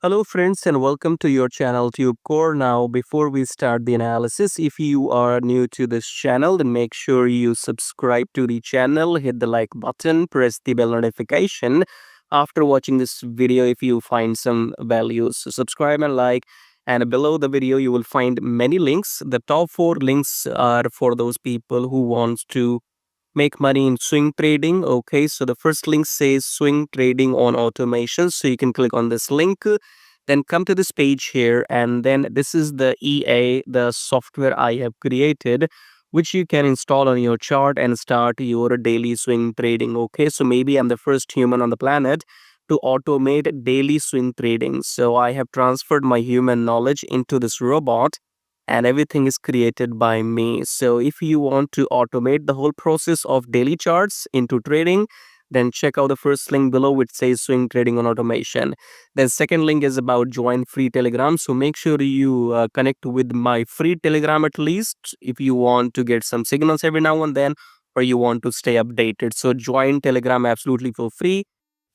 Hello friends and welcome to your channel TubeCore. Now before we start the analysis, if you are new to this channel, then make sure you subscribe to the channel, hit the like button, press the bell notification. After watching this video, if you find some values, so subscribe and like. And below the video, you will find many links. The top 4 links are for those people who wants to make money in swing trading. Okay, so the first link says swing trading on automation, so you can click on this link, then come to this page here, and then this is the the software I have created, which you can install on your chart and start your daily swing trading. Okay, so maybe I'm the first human on the planet to automate daily swing trading, so I have transferred my human knowledge into this robot and everything is created by me. So if you want to automate the whole process of daily charts into trading, then check out the first link below which says swing trading on automation. Then second link is about join free Telegram. So make sure you connect with my free Telegram at least if you want to get some signals every now and then, or you want to stay updated. So join Telegram absolutely for free.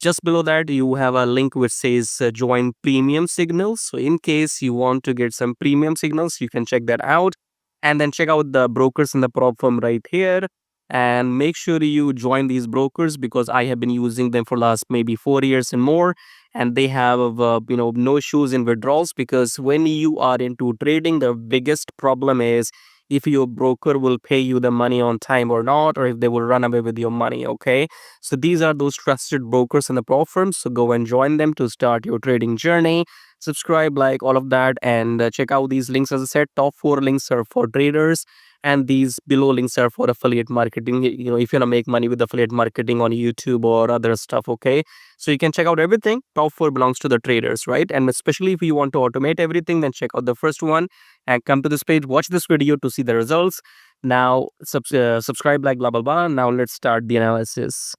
Just below that, you have a link which says join premium signals. So in case you want to get some premium signals, you can check that out. And then check out the brokers in the prop firm right here. And make sure you join these brokers because I have been using them for last maybe 4 years and more. And they have, no issues in withdrawals, because when you are into trading, the biggest problem is if your broker will pay you the money on time or not, or if they will run away with your money. Okay, so these are those trusted brokers in the pro firms. So go and join them to start your trading journey. Subscribe, like all of that, and check out these links. As I said, top 4 links are for traders, and these below links are for affiliate marketing. If you want to make money with affiliate marketing on YouTube or other stuff. Okay, so you can check out everything. Top 4 belongs to the traders, right? And especially if you want to automate everything, then check out the first one and come to this page. Watch this video to see the results. Now subscribe, like blah blah blah. Now let's start the analysis.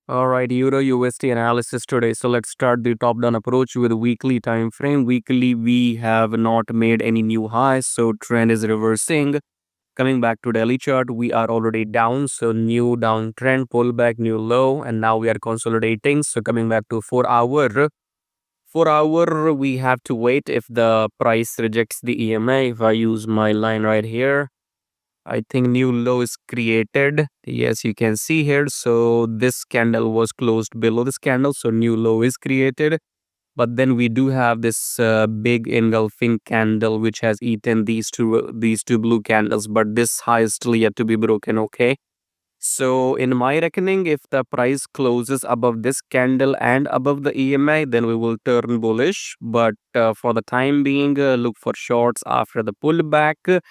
All right, Euro USD analysis today. So let's start the top-down approach with weekly time frame. Weekly, we have not made any new highs, so trend is reversing. Coming back to daily chart, we are already down, so new downtrend, pullback, new low, and now we are consolidating. So coming back to 4 hour. 4 hour, we have to wait if the price rejects the EMA. If I use my line right here, I think new low is created. Yes, you can see here. So this candle was closed below this candle. So new low is created. But then we do have this big engulfing candle which has eaten these two blue candles. But this high is still yet to be broken. Okay. So in my reckoning, if the price closes above this candle and above the EMA, then we will turn bullish. But for the time being, look for shorts after the pullback.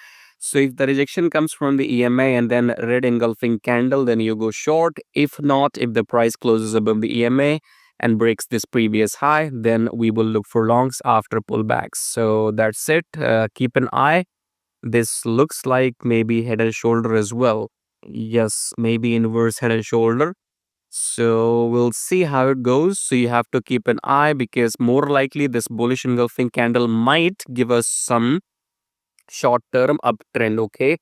So if the rejection comes from the EMA and then red engulfing candle, then you go short. If not, if the price closes above the EMA and breaks this previous high, then we will look for longs after pullbacks. So that's it. Keep an eye. This looks like maybe head and shoulder as well. Yes, maybe inverse head and shoulder. So we'll see how it goes. So you have to keep an eye, because more likely this bullish engulfing candle might give us some short-term uptrend. Okay,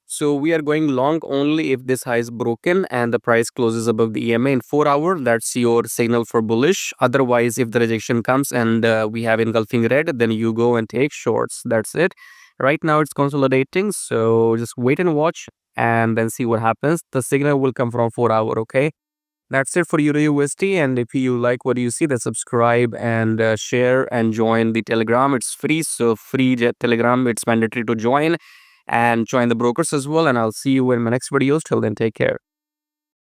so we are going long only if this high is broken and the price closes above the EMA in 4 hour. That's your signal for bullish. Otherwise, if the rejection comes and we have engulfing red, then you go and take shorts. That's it. Right now it's consolidating, so just wait and watch and then see what happens. The signal will come from 4 hour. Okay, that's it for Euro USD. And if you like what you see, then subscribe and share and join the Telegram. It's free, so free Telegram. It's mandatory to join, and join the brokers as well. And I'll see you in my next videos. Till then, take care.